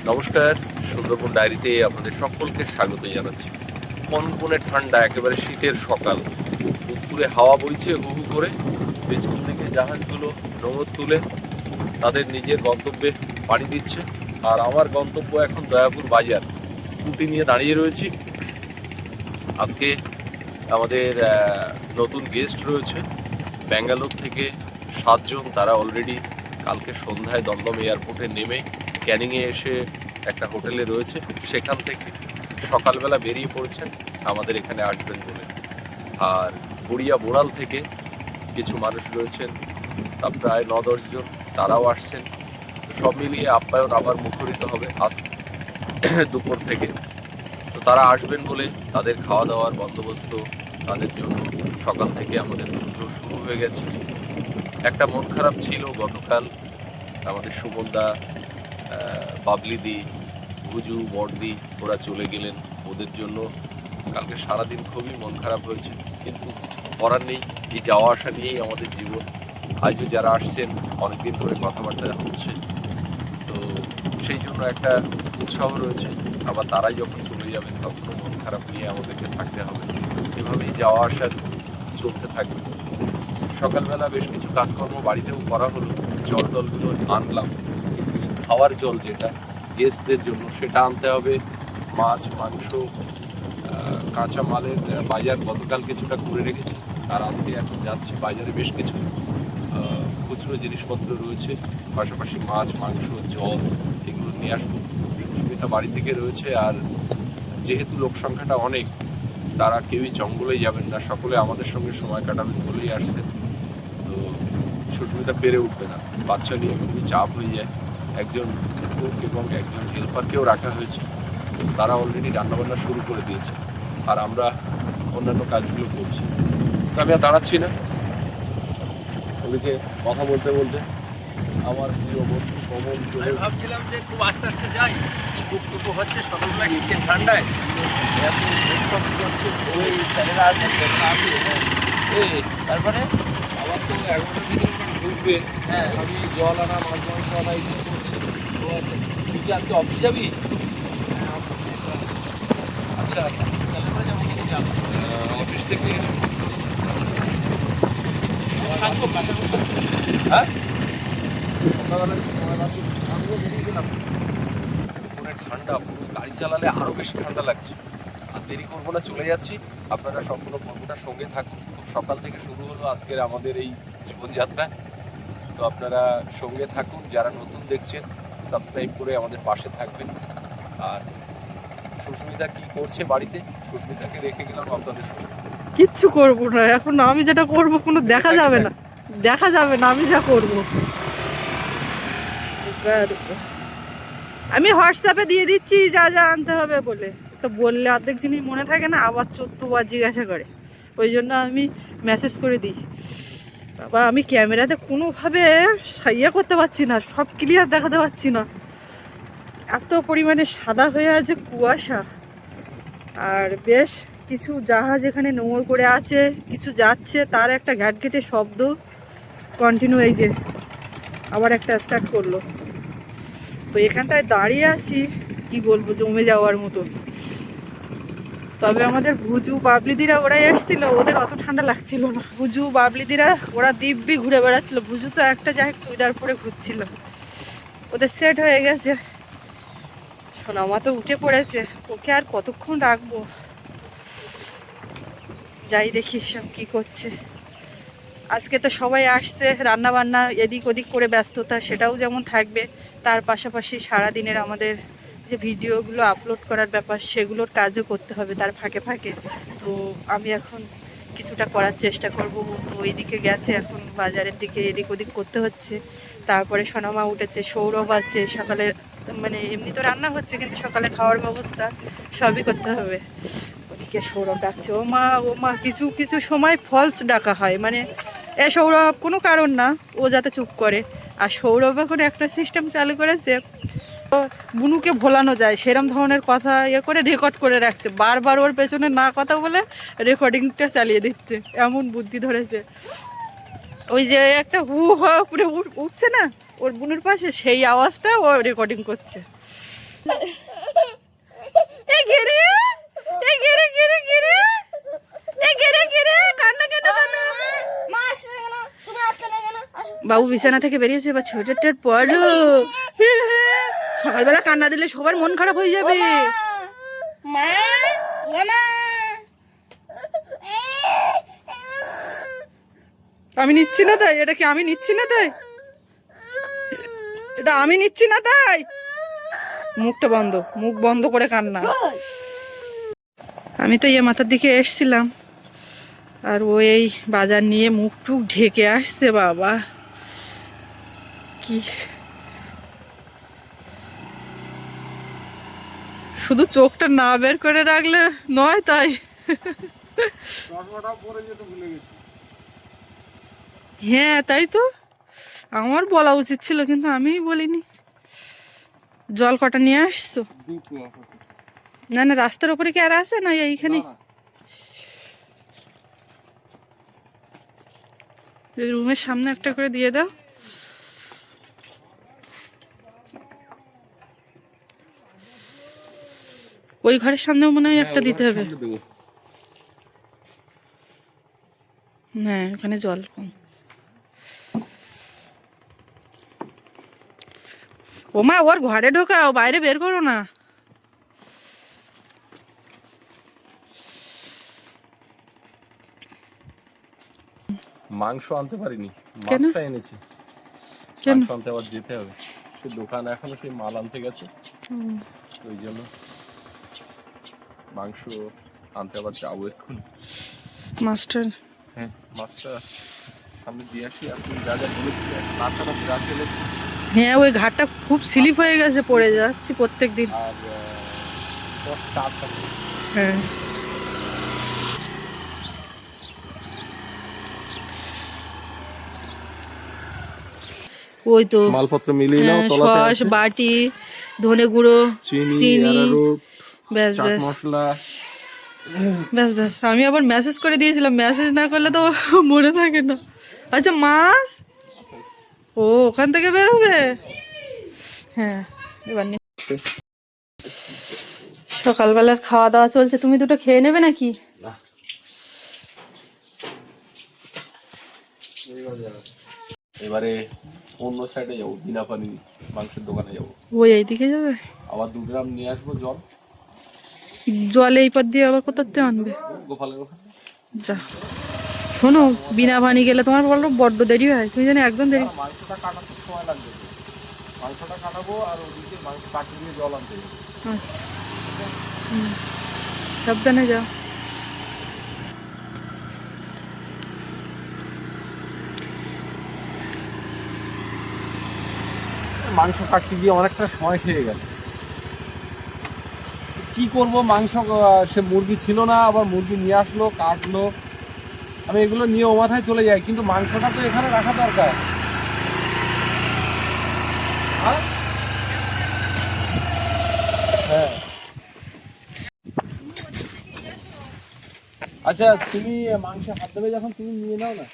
নমস্কার, সুন্দরবন ডায়েরিতে আপনাদের সকলকে স্বাগত জানাচ্ছি। কনকনে ঠান্ডা, একেবারে শীতের সকাল, উত্তুরে হাওয়া বইছে হু হু করে। পেছন থেকে জাহাজগুলো নোঙর তুলে তাদের নিজের গন্তব্যে পাড়ি দিচ্ছে। আর আমার গন্তব্য এখন দয়াপুর বাজার। স্কুটি নিয়ে দাঁড়িয়ে রয়েছি। আজকে আমাদের নতুন গেস্ট রয়েছে ব্যাঙ্গালোর থেকে 7 জন। তারা অলরেডি কালকে সন্ধ্যায় দমদম এয়ারপোর্টে নেমে ক্যানিংয়ে এসে একটা হোটেলে রয়েছে, সেখান থেকে সকালবেলা বেরিয়ে পড়েছেন আমাদের এখানে আসবেন বলে। আর গড়িয়া বোড়াল থেকে কিছু মানুষ রয়েছেন, তা প্রায় 9-10 জন, তারাও আসছেন। তো সব মিলিয়ে আপ্যায়ন আবার মুখরিত হবে আজ দুপুর থেকে। তো তারা আসবেন বলে তাদের খাওয়া দাওয়ার বন্দোবস্ত তাদের জন্য সকাল থেকে আমাদের তোড়জোড় শুরু হয়ে গেছে। একটা মন খারাপ ছিল গতকাল, আমাদের সুমনদা, বাবলিদি, ভুজু, বড়দি ওরা চলে গেলেন। ওদের জন্য কালকে সারাদিন খুবই মন খারাপ হয়েছে, কিন্তু কিছু করার নেই। এই যাওয়া আসা নিয়েই আমাদের জীবন। আজও যারা আসছেন অনেকদিন ধরে কথাবার্তা হচ্ছে, তো সেই জন্য একটা উৎসাহ রয়েছে। আবার তারাই যখন চলে যাবেন তখন মন খারাপ নিয়ে আমাদেরকে থাকতে হবে। এভাবেই যাওয়া আসা চলতে থাকবে। সকালবেলা বেশ কিছু কাজকর্ম বাড়িতেও করা হলো, জল টলগুলো আনলাম। খাওয়ার জল যেটা গেস্টদের জন্য সেটা আনতে হবে। মাছ, মাংস, কাঁচা মালের বাজার গতকাল কিছুটা করে রেখেছি। আর আজকে এখন যাচ্ছি বাজারে। বেশ কিছু খুচরো জিনিসপত্র রয়েছে, পাশাপাশি মাছ, মাংস, জল এগুলো নিয়ে আসবো। সুস্মিতা বাড়ি থেকে রয়েছে। আর যেহেতু লোক সংখ্যাটা অনেক, তারা কেউই জঙ্গলেই যাবেন না, সকলে আমাদের সঙ্গে সময় কাটাবেন বলেই আসছেন। তো সুস্মিতা পেরে উঠবে না, বাচ্চা নিয়ে খুবই চাপ হয়ে যায়। একজন কুক এবং একজন হেল্পারকেও রাখা হয়েছে, তারা অলরেডি রান্নাবান্না শুরু করে দিয়েছে। আর আমরা অন্যান্য কাজগুলো করছি। তো আমি আর দাঁড়াচ্ছি না, ওদিকে কথা বলতে বলতে আমার প্রিয় বন্ধু কমল চলে। ভাবছিলাম যে খুব আস্তে আস্তে যাই, টুকটুকু হচ্ছে সকালবেলা শীতের ঠান্ডায় এত ব্রেকফাস্ট করছে, ওই স্যারেরা আছে, তারপরে আবার তো 11টার দিকে ঢুকবে। হ্যাঁ আমি জল আনা, মাছ মাংস আনা এগুলো করছি। তো তুই কি আজকে অফিস যাবি? আচ্ছা, তারপরে যাবো কিন্তু যাবো অফিস থেকে থাকবো কাছাকাছি। হ্যাঁ সন্ধ্যাবেলা আমিও বেরিয়ে গেলাম। দুপুরে ঠান্ডা, পুরো গাড়ি চালালে আরও বেশি ঠান্ডা লাগছে। আর দেরি করবো না, চলে যাচ্ছি। আপনারা সম্পূর্ণ পর্বটার সঙ্গে থাকুন। খুব সকাল থেকে শুরু হলো আজকের আমাদের এই জীবনযাত্রা। তো আপনারা সঙ্গে থাকুন, যারা নতুন দেখছেন সাবস্ক্রাইব করে আমাদের পাশে থাকবেন। আর সুস্মিতা কি করছে বাড়িতে, সুস্মিতাকে রেখে গেলাম আপনাদের সঙ্গে। কিচ্ছু করবো না এখন, আমি যেটা করবো কোনো দেখা যাবে না, দেখা যাবে না আমি যা করবো। আমি হোয়াটসঅ্যাপে দিয়ে দিচ্ছি যা যা আনতে হবে বলে, তো বললে অর্ধেক জিনিস মনে থাকে না, আবার 14বার জিজ্ঞাসা করে। ওই জন্য আমি মেসেজ করে দিই। বাবা আমি ক্যামেরাতে কোনোভাবে ইয়ে করতে পারছি না, সব ক্লিয়ার দেখাতে পারছি না, এত পরিমাণে সাদা হয়ে আছে কুয়াশা। আর বেশ কিছু জাহাজ এখানে নোঙর করে আছে, কিছু যাচ্ছে, তার একটা ঘ্যাটঘেটে শব্দ কন্টিনিউ। এই যে আবার একটা স্টার্ট করলো। তো এখানটায় দাঁড়িয়ে আছি, কি বলবো, জমে যাওয়ার মতো। তবে আমাদের ভুজু বাবলিদিরা ওরাই এসেছিল, ওদের অত ঠান্ডা লাগছিল না। ভুজু বাবলিদিরা ওরা দিব্যি ঘুরে বেড়াচ্ছিল। ভুজু তো একটা যাই চুড়িদার পরে ঘুরছিল, ওদের সেট হয়ে গেছে। সোনামা তো উঠে পড়েছে, ওকে আর কতক্ষণ রাখবো। যাই দেখি সব কি করছে। আজকে তো সবাই আসছে, রান্না বান্না এদিক ওদিক করে ব্যস্ততা সেটাও যেমন থাকবে, তার পাশাপাশি সারাদিনের আমাদের যে ভিডিওগুলো আপলোড করার ব্যাপার সেগুলোর কাজও করতে হবে তার ফাঁকে ফাঁকে। তো আমি এখন কিছুটা করার চেষ্টা করব। তো এইদিকে গেছে, এখন বাজারের দিকে এদিক ওদিক করতে হচ্ছে। তারপরে সোনামা উঠেছে, সৌরভ আছে, সকালে মানে এমনি তো রান্না হচ্ছে কিন্তু সকালে খাওয়ার ব্যবস্থা সবই করতে হবে। ওদিকে সৌরভ ডাকছে, ও মা কিছু কিছু সময় ফলস ডাকা হয়, মানে এ সৌরভ কোনো কারণ না, ও যাতে চুপ করে। আর সৌরভ এখন একটা সিস্টেম চালু করেছে, বুনুকে ভোলানো যায় সেরম ধরনের কথা ইয়ে করে রেকর্ড করে রাখছে, বারবার ওর পেছনে না কথা বলে রেকর্ডিংটা চালিয়ে দিচ্ছে, এমন বুদ্ধি ধরেছে। ওই যে একটা হু হা করে উঠছে না ওর বুনুর পাশে, সেই আওয়াজটা ও রেকর্ডিং করছে। এই গেরে এই গেরে গেরে গেরে এই গেরে গেরে কান্না কেন কান্না মা আসলে কেন তুমি আসলে কেন আসো বাবু বিছানা থেকে বেরিয়েছে এবার ছোটটার পড়ো সকালবেলা কান্না দিলে সবার মন খারাপ হয়ে যাবে মা ও মা আমি নিচ্ছি না তাই এটা কি আমি নিচ্ছি না তাই এটা আমি নিচ্ছি না তাই মুখটা বন্ধ মুখ বন্ধ করে কান্না আমি তো মাথার দিকে এসছিলাম আর ও এই বাজার নিয়ে মুখ টুক ঢেকে আসছে বাবা কি শুধু চোখটা না বের করে রাখলে নয় তাই হ্যাঁ তাই তো আমার বলা উচিত ছিল কিন্তু আমিই বলিনি জল কটা নিয়ে আসছো না না রাস্তার উপরে কি আর আছে না এইখানে রুমের সামনে একটা করে দিয়ে দাও ওই ঘরের সামনেও মনে হয় একটা দিতে হবে হ্যাঁ ওখানে জল কম ওমা ওর ঘরে ঢোকাও বাইরে বের করো না মাংস আনতে পারিনি কেন? মাছটা এনেছি কেন? মাংস আনতে আবার যেতে হবে সে দোকান এখনো সেই মাল আনতে গেছে ওই জন্য মাংস আনতে আবার যাবো এক্ষুনি মাস্টার হ্যাঁ মাছটা সামনে দিয়ে আসি আপনি যা যা বলেছিলেন রাস্তাটা যা চলেছে হ্যাঁ ওই ঘাটটা খুব স্লিপ হয়ে গেছে পড়ে যাচ্ছি প্রত্যেক দিন আর চা খাবো হ্যাঁ ওই তো মালপত্র মিলিয়ে নাও হ্যাঁ, তলাতে সস আছে বাটি ধনে গুঁড়ো চিনি চিনি অ্যারারুট ব্যাস চাট ব্যাস মশলা ব্যাস ব্যাস আমি আবার মেসেজ করে দিয়েছিলাম মেসেজ না করলে তো মনে থাকে না আচ্ছা মাছ ও ওখান থেকে বেরোবে হ্যাঁ এবার সকালবেলার খাওয়া দাওয়া চলছে তুমি দুটো খেয়ে নেবে নাকি না এবারে অন্য সাইডে যাবো বিনা পানি মাংসের দোকানে যাবো ওই এইদিকে যাবে আবার 2 গ্রাম নিয়ে আসবো জল জল এই পথ দিয়ে আবার কোথাতে আনবে গোপালের ওখানে যা শোনো বিনা পানি গেলে তোমার বলো বড্ড দেরি হয় তুমি জানি একদম দেরি মাংসটা কাটাতে সময় লাগবে তো। মাংসটা কাটাবো আর ওদিকে মাংস কাটি দিয়ে জল আনতে যাবো আচ্ছা সাবধানে যাও মাংস কাটতে গিয়ে অনেকটা সময় খেয়ে গেল কি করব মাংস সে মুরগি ছিল না আবার মুরগি নিয়ে আসলো কাটলো আমি এগুলো নিয়ে ও মাথায় চলে যাই কিন্তু মাংসটা তো এখানে রাখা দরকার হ্যাঁ হ্যাঁ আচ্ছা তুমি মাংস হাত দেবে যখন তুমি নিয়ে নাও না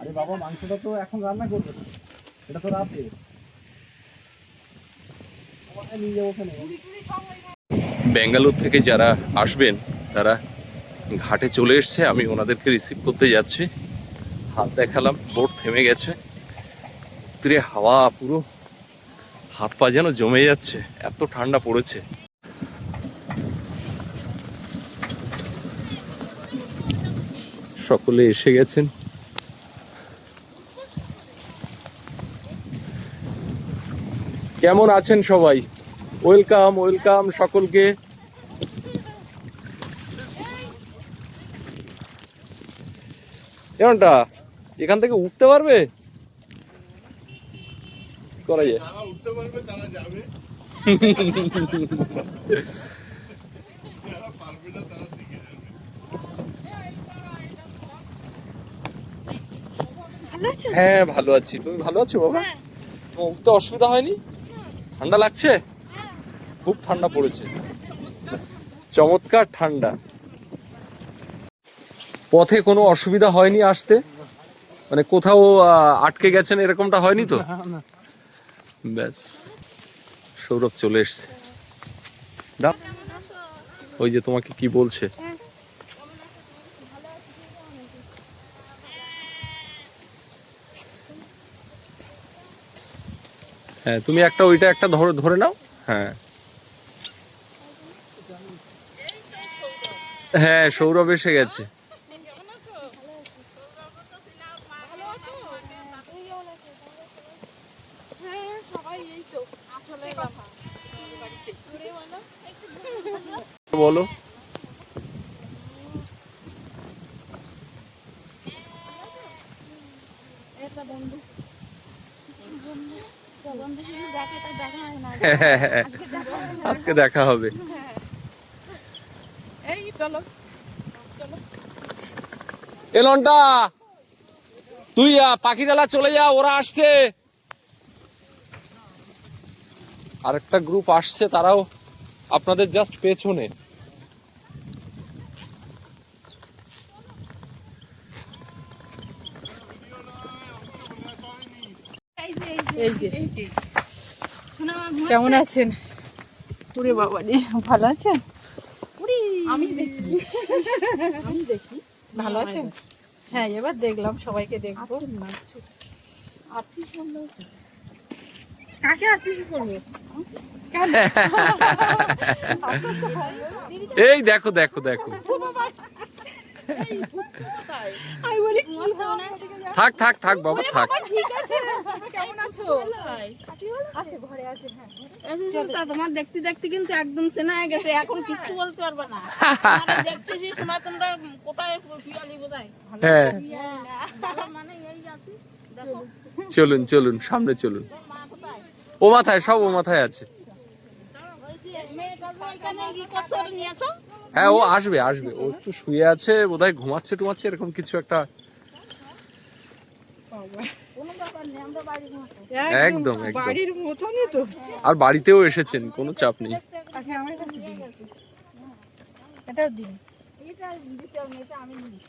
আরে বাবা মাংসটা তো এখন রান্না করবে না এটা তো রাতে নিয়ে যাবো ওখানে ব্যাঙ্গালোর থেকে যারা আসবেন তারা ঘাটে চলে এসছে আমি ওনাদেরকে রিসিভ করতে যাচ্ছি হাত দেখালাম বোট থেমে গেছে উত্তরে হাওয়া পুরো হাত পা যেন জমে যাচ্ছে এত ঠান্ডা পড়েছে সকলে এসে গেছেন কেমন আছেন সবাই ওয়েলকাম ওয়েলকাম সকলকে এমনটা এখান থেকে উঠতে পারবে কি করা যায় উঠতে পারবে তারা যাবে যারা পারবে না তারা দিকে যাবে হ্যাঁ ভালো আছি তুমি ভালো আছো বাবা উঠতে অসুবিধা হয়নি ঠান্ডা লাগছে খুব ঠান্ডা পড়েছে চমৎকার ঠান্ডা পথে কোনো অসুবিধা হয়নি আসতে মানে কোথাও আটকে গেছেন এরকমটা হয়নি তো? ব্যাস, সৌরভ চলে এসছে। দাও, ওই যে তোমাকে কি বলছে। হ্যাঁ, তুমি একটা ওইটা একটা ধরে নাও। হ্যাঁ হ্যাঁ, সৌরভ এসে গেছে। বলো। আজকে দেখা হবে। এলনটা, তুই পাখিরালা চলে যা, ওরা আসছে। আরেকটা গ্রুপ আসছে, তারাও আপনাদের জাস্ট পেছনে। কেমন আছেন? ওরে বাবা রে, ভালো আছেন? আমি দেখি ভালো আছেন। হ্যাঁ, এবার দেখলাম সবাইকে দেখবো। কাকে আছিস করবো? এই দেখো দেখো দেখো, আমি বলি থাক থাক থাক বাবা থাক। ঠিক আছে, কেমন আছো? আছে, ঘরে আছে। হ্যাঁ, তোমার দেখতে দেখতে কিন্তু একদম চেনা হয়ে গেছে, এখন কিচ্ছু বলতে পারবে না। দেখতেছি সময় তোমরা কোথায় ফিয়ালি বোঝায় হ্যাঁ, মানে এই আছে। দেখো চলুন চলুন, সামনে চলুন। ও মাথায়, সব ও মাথায় আছে। মেয়েটা ওইখানে কি করছো, ওটা নিয়ে আসো। হ্যাঁ, ও আসবে আসবে, ও একটু শুয়ে আছে বোধহয়, ঘুমাচ্ছে টুমাচ্ছে এরকম কিছু একটা। কোনো ব্যাপার নেই, আমরা বাড়ি ঘুমাবো। একদম একদম, বাড়ির মতনই তো। আর বাড়িতেও এসেছেন, কোনো চাপ নেই। আচ্ছা, আমার কাছে দিন, এটাও দিন। এটা দিতে হবে না, এটা আমি নিই।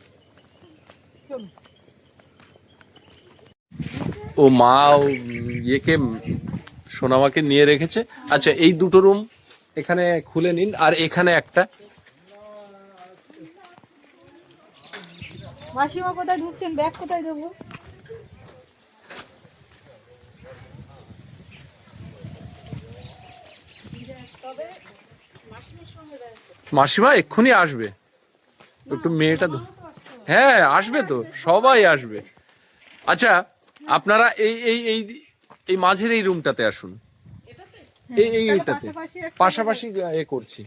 ও মা ইয়েকে, সোনামাকে নিয়ে রেখেছে। আচ্ছা, এই দুটো রুম এখানে খুলে নিন, আর এখানে একটা। মাসিমা কোথায় ঢুকছেন? ব্যাগ কোথায় দেবো? মাসিমা এক্ষুনি আসবে, একটু মেয়েটা হ্যাঁ আসবে তো, সবাই আসবে। আচ্ছা, আপনারা এই এই এই এই মাঝের এই রুমটাতে আসুন, এইটাতে পাশাপাশি এ করছি।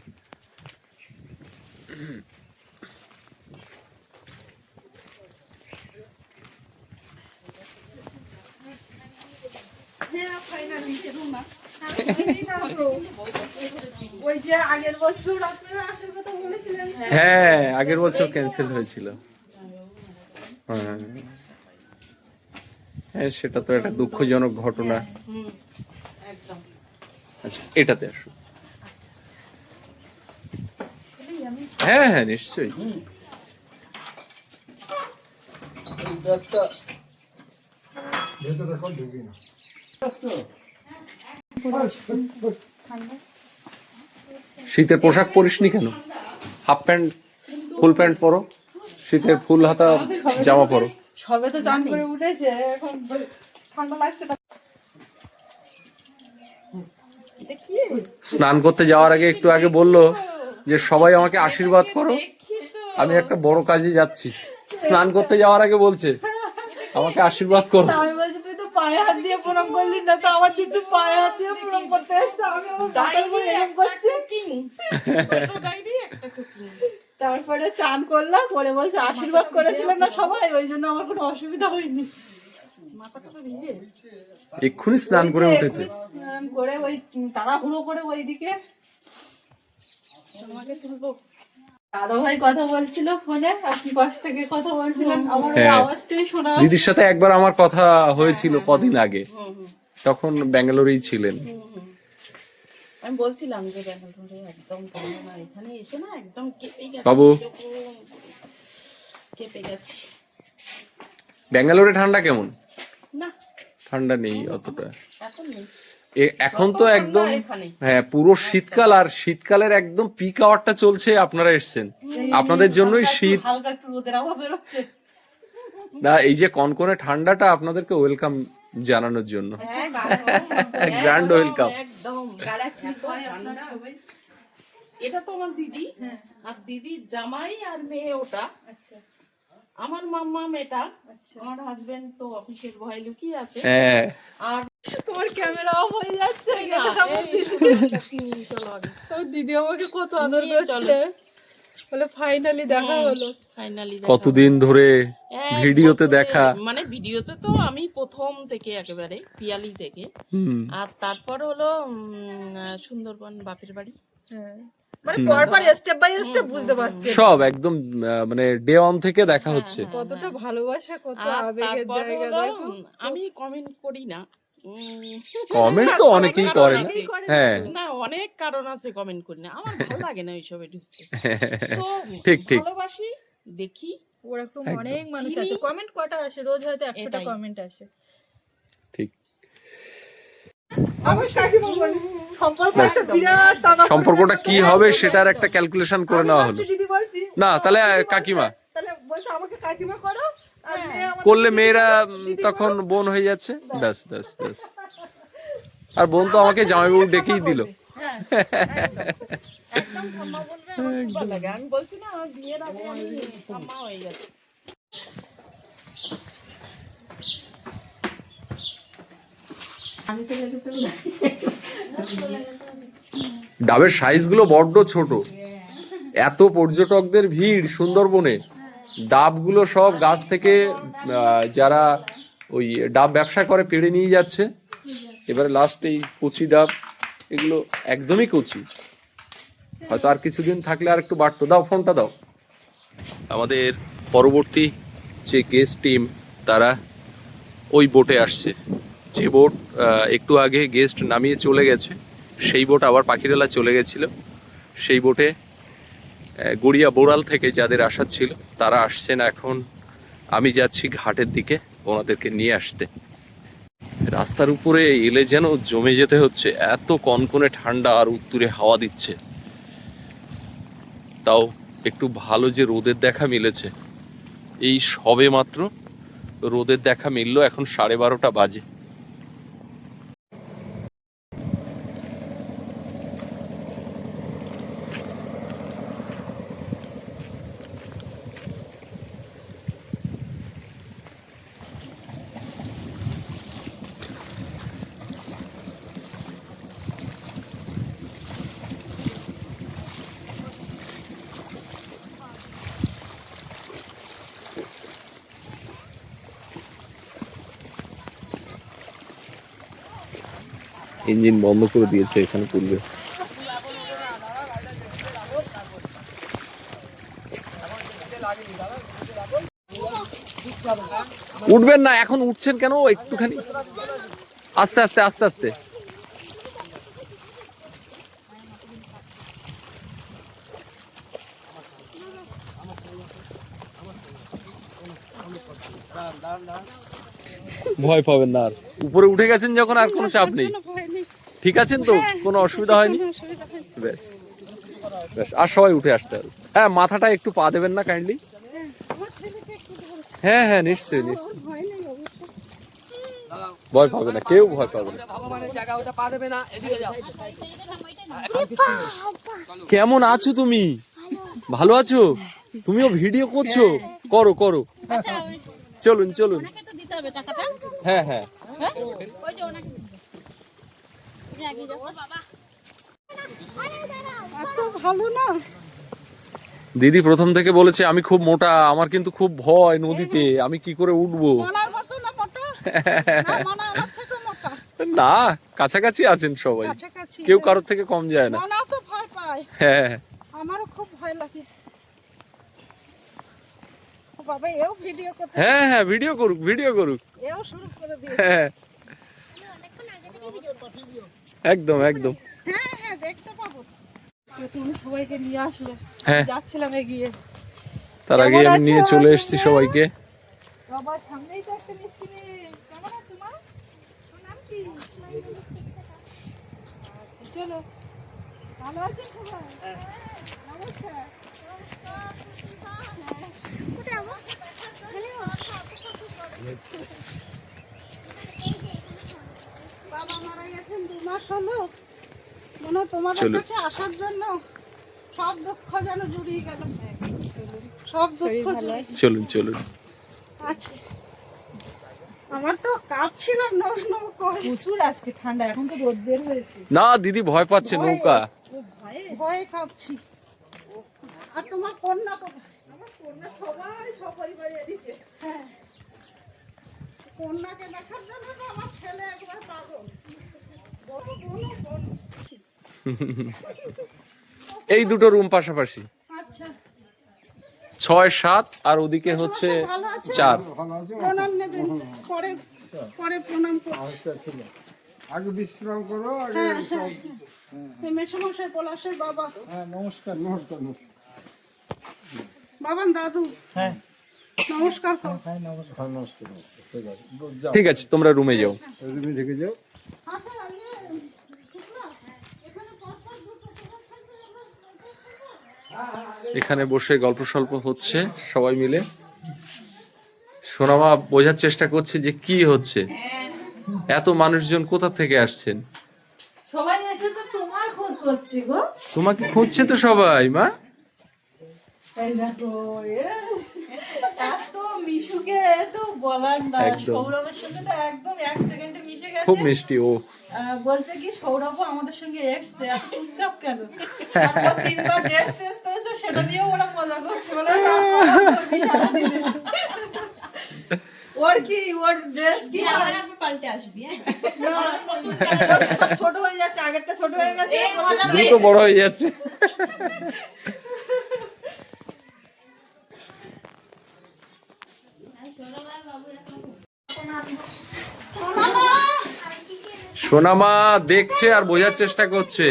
ওই যে আগের বছর আপনারা আসার কথা বলেছিলেন। হ্যাঁ, আগের বছর ক্যান্সেল হয়েছিল। হ্যাঁ হ্যাঁ, সেটা তো একটা দুঃখজনক ঘটনা। আচ্ছা, এটাতে আসুন। হ্যাঁ হ্যাঁ, নিশ্চয়ই। শীতের পোশাক পরিসনি কেন? হাফ প্যান্ট ফুল প্যান্ট পরো, শীতের ফুল হাতা জামা পরো। সবে তো চান করে উঠেছে, এখন ঠান্ডা লাগছে না। স্নান করতে যাওয়ার আগে একটু আগে বললো যে সবাই আমাকে আশীর্বাদ করো, আমি একটা বড় কাজে যাচ্ছি। স্নান করতে যাওয়ার আগে বলছে আমাকে আশীর্বাদ করো। আমি বলছি তুই তো পায়ে হাত দিয়ে প্রণাম করলি না, তো আমার দিকে পায়ে হাত দিয়ে প্রণাম করতে আসছে। আমি আমার দাদার বলে এরকম করছি। তারপরে চান করলাম, পরে বলছে আশীর্বাদ করেছিলেন না সবাই, ওই জন্য আমার কোনো অসুবিধা হয়নি। এক্ষুনি স্নান করে উঠেছে। স্নান করে ওই তাড়াহুড়ো করে ওইদিকে দাদা ভাই কথা বলছিল ফোনে, আপনি পাশ থেকে কথা বলছিলেন, আমার ওই হ্যাঁ। আওয়াজটাই শোনা দিদির সাথে একবার আমার কথা হয়েছিল কদিন আগে, তখন ব্যাঙ্গালোরেই ছিলেন। আমি বলছিলাম যে ব্যাঙ্গালোরে একদম না, এখানে এসে না একদম কেঁপে গেছে। বাবু কেঁপে গেছি। ব্যাঙ্গালোরে ঠান্ডা কেমন? না ঠান্ডা নেই অতটা। এখন নেই। এখন তো একদম হ্যাঁ পুরো শীতকাল, আর শীতকালের একদম পিক আওয়ারটা চলছে, আপনারা এসছেন, আপনাদের জন্যই শীত। হালকা একটু রোদের আবহাওয়া বেরোচ্ছে। না এই যে কনকনে ঠান্ডাটা আপনাদেরকে ওয়েলকাম জানানোর জন্য, গ্র্যান্ড ওয়েলকাম। একদম ঠান্ডা। এটা তো আমার দিদি, আর দিদির জামাই আর মেয়ে ওটা। আমার মাম্মা মেয়েটা, আমার হাজবেন্ড তো অফিসের ভয় লুকিয়ে আছে। হ্যাঁ আর তোমার ক্যামেরা অফ হয়ে যাচ্ছে। তোর দিদি আমাকে কত আদর করছে, বলে ফাইনালি দেখা হলো। ফাইনালি কতদিন ধরে ভিডিওতে দেখা, মানে ভিডিওতে তো আমি প্রথম থেকে একেবারে পিয়ালি থেকে, হুম আর তারপর হলো সুন্দরবন বাপের বাড়ি। মানে পরপর স্টেপ বাই স্টেপ বুঝতে পারছি সব একদম মানে ডে অন থেকে দেখা হচ্ছে। কতটা ভালোবাসা, কত আর আবেগের তারপর জায়গা। হলো, দেখো আমি কমেন্ট করি না। কমেন্ট তো অনেকেই করে না, হ্যাঁ না অনেক কারণ আছে কমেন্ট করি না, আমার ভালো লাগে না ওইসবে ঢুকতে। তো ঠিক ঠিক ভালোবাসি, দেখি। ওরকম অনেক মানুষ আছে, কমেন্ট কটা আসে রোজ, হয়তো 100টা এটাই। কমেন্ট আসে। ঠিক। আমার কাকিমা বলে সম্পর্ক একটা বিরাট টানা সম্পর্কটা কি হবে সেটার একটা ক্যালকুলেশন করে নেওয়া হলো। দিদি বলছি না তাহলে কাকিমা তাহলে বলছে আমাকে কাকিমা করো, আর মেয়ে আমাকে করলে মেয়েরা তখন বোন হয়ে যাচ্ছে, ব্যাস ব্যাস ব্যাস। আর বোন তো আমাকে জামাইবাবু ডেকেই দিল। একদম ঠাম্মা বলবে, আমার খুব ভালো লাগে। আমি বলছি না আমার বিয়ের আগে আমি ঠাম্মা হয়ে গেছে। ডাবের সাইজ গুলো বড্ড ছোট, এত পর্যটকদের ভিড় সুন্দরবনে, ডাবগুলো সব গাছ থেকে যারা ওই ডাব ব্যবসা করে পেড়ে নিয়ে যাচ্ছে। এবারে লাস্ট এই কচি ডাব, এগুলো একদমই কচি, হয়তো আর কিছুদিন থাকলে আর একটু বাড়তো। দাও ফোনটা দাও। আমাদের পরবর্তী যে গেস্ট টিম তারা ওই বোটে আসছে, যে বোট একটু আগে গেস্ট নামিয়ে চলে গেছে, সেই বোট আবার পাখিরালা চলে গেছিল। সেই বোটে গড়িয়া বোড়াল থেকে যাদের আসার ছিল তারা আসছেন। এখন আমি যাচ্ছি ঘাটের দিকে ওনাদেরকে নিয়ে আসতে। রাস্তার উপরে এলে যেন জমে যেতে হচ্ছে, এত কনকনে ঠান্ডা আর উত্তুরে হাওয়া দিচ্ছে। তাও একটু ভালো যে রোদের দেখা মিলেছে, এই সবে মাত্র রোদের দেখা মিললো, এখন 12:30 বাজে। ইঞ্জিন বন্ধ করে দিয়েছে এখানে পূর্বে। উঠবেন না, এখন উঠছেন কেন? একটুখানি আস্তে আস্তে আস্তে আস্তে। ভয় পাবেন না, আর উপরে উঠে গেছেন যখন আর কোনো চাপ নেই। ঠিক আছেন তো, কোনো অসুবিধা হয়নি? বেশ বেশ। আর সবাই উঠে আসতে হবে। হ্যাঁ মাথাটা একটু পা দেবেন না কাইন্ডলি। হ্যাঁ হ্যাঁ নিশ্চয়ই নিশ্চয়ই, ভয় পাবে না, কেউ ভয় পাবে না। কেমন আছো তুমি? ভালো আছো? তুমিও ভিডিও করছো? করো করো, চলুন চলুন। হ্যাঁ হ্যাঁ ভালো না। দিদি প্রথম থেকে বলেছে আমি খুব মোটা, আমার কিন্তু খুব ভয় নদীতে, আমি কি করে উঠবো? না কাছাকাছি আছেন সবাই, কেউ কারোর থেকে কম যায় না। হ্যাঁ আমারও খুব ভয় লাগে। বাবা এও ভিডিও করতে, হ্যাঁ হ্যাঁ ভিডিও করুক, ভিডিও করুক। এও শুরু করে দিয়েছে। হ্যাঁ একদম একদম। হ্যাঁ হ্যাঁ দেখতে পাবো। তুমি সবাইকে নিয়ে আসলে হ্যাঁ যাচ্ছিলাম এগিয়ে। তার আগে আমি নিয়ে চলে এসেছি সবাইকে। সবার সামনেই তো একটা মিষ্টি মেয়ে। কেমন আছো মা? তোর নাম কি? আচ্ছা, চলো। ভালো আছো সবাই? নমস্কার। বাবা মারা গেছেন 2 মাস হলো। মনে হয় তোমাদের চলো। কাছে আসার জন্য সব দুঃখ যেন জুড়িয়ে গেল। সব দুঃখ জুড়িয়ে চলুন চলুন। আছে। আমার তো কাঁপছিলাম নম নম করে। প্রচুর আজকে ঠান্ডা, এখন তো রোদ বের হয়েছে। না দিদি ভয় পাচ্ছে নৌকা। ভয়ে কাঁপছি। আর তোমার কন্যা কোথায়? আমার কন্যা সবাই সপরিবারে এদিকে। হ্যাঁ, কন্যাকে দেখার জন্য তো আমার ছেলে একবার পাগল। বড় বড় বড়। এই দুটো রুম পাশাপাশি, আচ্ছা, 6, 7 আর ওদিকে হচ্ছে ভালো আছে? 4। প্রণাম নেবেন, পরে পরে প্রণাম করছি। আগে বিশ্রাম করো, আগে হ্যাঁ, সব। এই মেসমশাই পলাশের বাবা। হ্যাঁ, নমস্কার নমস্কার নমস্কার। বাবান দাদু। হ্যাঁ, নমস্কার করো। হ্যাঁ, নমস্কার নমস্কার। ঠিক আছে, যাও, ঠিক আছে তোমরা রুমে যাও। রুমে ঢেকে যাও। আচ্ছা, শুক্লা, এখানে পরপর দুটো প্রকাশ থাকবে, আমরা এখানে বসে গল্প সল্প হচ্ছে সবাই মিলে। সোনামা বোঝার চেষ্টা করছে যে কি হচ্ছে, এত মানুষজন কোথা থেকে আসছেন। সবাই এসে তো তোমার খোঁজ করছে গো। তোমাকে খুঁজছে তো সবাই মা। এই দেখো, এত মিশুকে তো বলার না। একদম। সৌরভের সঙ্গে তো একদম 1 সেকেন্ডে মিশে গেছে। খুব মিষ্টি ও। বলছে কি সৌরভও আমাদের সঙ্গে এসছে, এত চুপচাপ কেন? তারপর 3বার ড্রেস চেঞ্জ করেছে, সেটা নিয়েও ওরা মজা করছে। বলে সারাদিনে ওর কি, ওর ড্রেস কি পাল্টে আসবি। না, ছোট হয়ে যাচ্ছে, আগেরটা ছোট হয়ে গেছে। দ্রুত বড় হয়ে যাচ্ছে। সোনামা দেখছে আর বোঝার চেষ্টা করছে।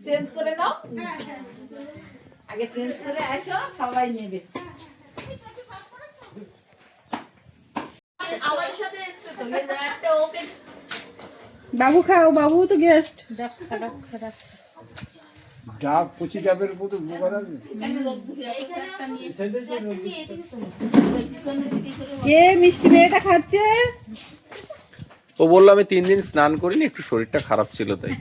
চেঞ্জ করে নাও, আগে চেঞ্জ করে আসো, সবাই নেবে। আমাদের সাথে এসছে তো একটা ওকে বাবু খাও, বাবু তো গেস্ট। ডাব কুচি ডাবের মতো বোকার আছে। কে মিষ্টি মেয়েটা খাচ্ছে? ও বললো আমি 3 দিন স্নান করিনি, একটু শরীরটা খারাপ ছিল তাই।